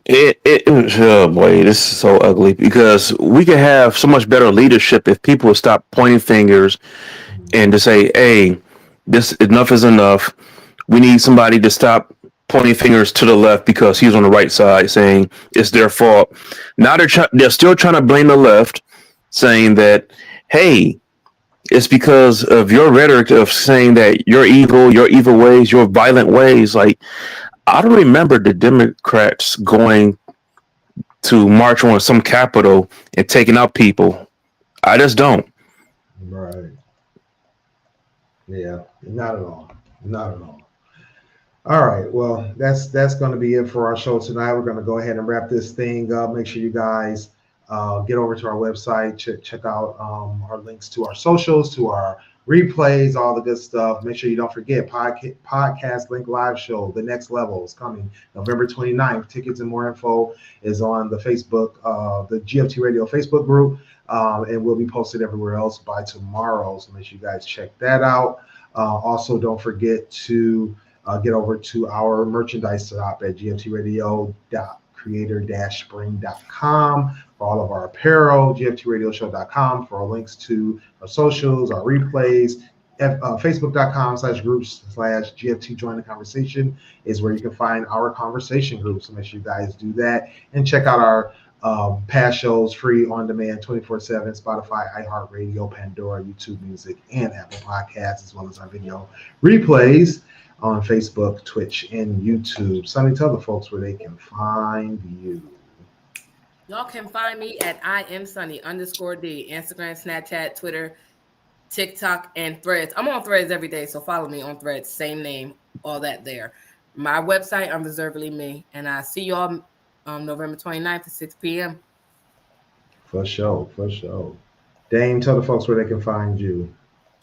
oh boy, this is so ugly, because we could have so much better leadership if people would stop pointing fingers and to say, "Hey, this enough is enough." We need somebody to stop pointing fingers to the left because he's on the right side, saying it's their fault. Now they're still trying to blame the left, saying that, hey, it's because of your rhetoric of saying that you're evil, your evil ways, your violent ways. Like, I don't remember the Democrats going to march on some Capitol and taking out people. I just don't. Right. Yeah, not at all. Not at all. All right. Well, that's going to be it for our show tonight. We're going to go ahead and wrap this thing up. Make sure you guys get over to our website, check out our links to our socials, to our replays, all the good stuff. Make sure you don't forget Podcast Link Live Show, The Next Level, is coming November 29th. Tickets and more info is on the Facebook, the GFT Radio Facebook group, and will be posted everywhere else by tomorrow. So make sure you guys check that out. Also, don't forget to get over to our merchandise shop at gftradio.creator-spring.com for all of our apparel, gftradioshow.com for our links to our socials, our replays, facebook.com/groups/GFT Join the Conversation is where you can find our conversation groups. So make sure you guys do that and check out our past shows free on demand 24/7, Spotify, iHeartRadio, Pandora, YouTube Music, and Apple Podcasts, as well as our video replays on Facebook, Twitch, and YouTube. Sonny, tell the folks where they can find you. Y'all can find me at IamSunny_D, Instagram, Snapchat, Twitter, TikTok, and Threads. I'm on Threads every day, so follow me on Threads. Same name, all that there. My website, Unreservedly Me. And I see y'all November 29th at 6 p.m. For sure. Dame, tell the folks where they can find you.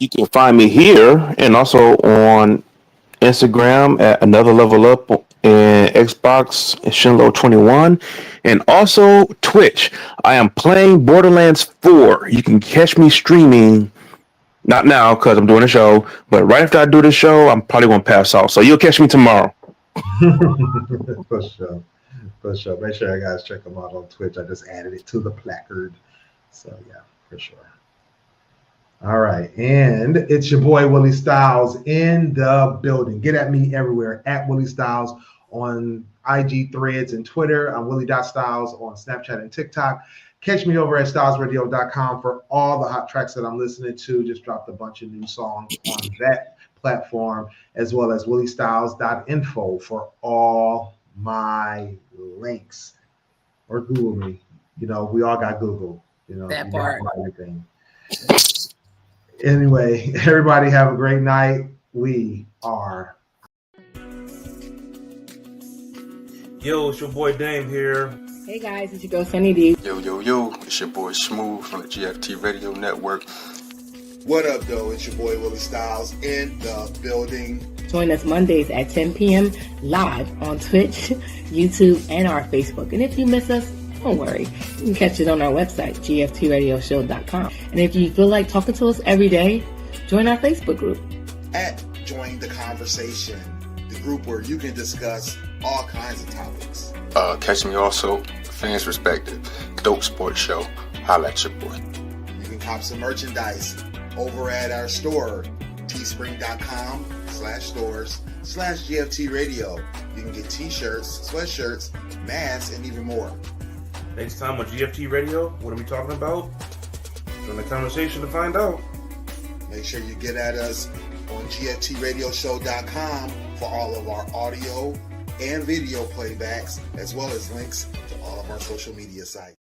You can find me here and also on Instagram at Another Level Up, and Xbox Shinlo21, and also Twitch. I am playing Borderlands 4. You can catch me streaming, not now because I'm doing a show, but right after I do the show, I'm probably going to pass out. So you'll catch me tomorrow. For sure. Make sure you guys check them out on Twitch. I just added it to the placard. So yeah, for sure. All right, and it's your boy Willie Styles in the building. Get at me everywhere at Willie Styles on IG, Threads, and Twitter. I'm Willie.Styles on Snapchat and TikTok. Catch me over at stylesradio.com for all the hot tracks that I'm listening to. Just dropped a bunch of new songs on that platform, as well as williestyles.info for all my links. Or Google me. We all got Google. That part. Everything. Anyway, everybody have a great night. We are. Yo, it's your boy Dame here. Hey guys, it's your girl Sunny D. Yo, it's your boy Smooth from the GFT Radio Network. What up, though? It's your boy Willie Styles in the building. Join us Mondays at 10 p.m. live on Twitch, YouTube, and our Facebook. And if you miss us, don't worry. You can catch it on our website, gftradioshow.com. And if you feel like talking to us every day, join our Facebook group. At Join the Conversation, the group where you can discuss all kinds of topics. Catch me also, Fans Respected, Dope Sports Show. Holla at your boy. You can cop some merchandise over at our store, teespring.com/stores/GFT Radio. You can get t-shirts, sweatshirts, masks, and even more. Next time on GFT Radio, what are we talking about? Join the conversation to find out. Make sure you get at us on gftradioshow.com for all of our audio and video playbacks, as well as links to all of our social media sites.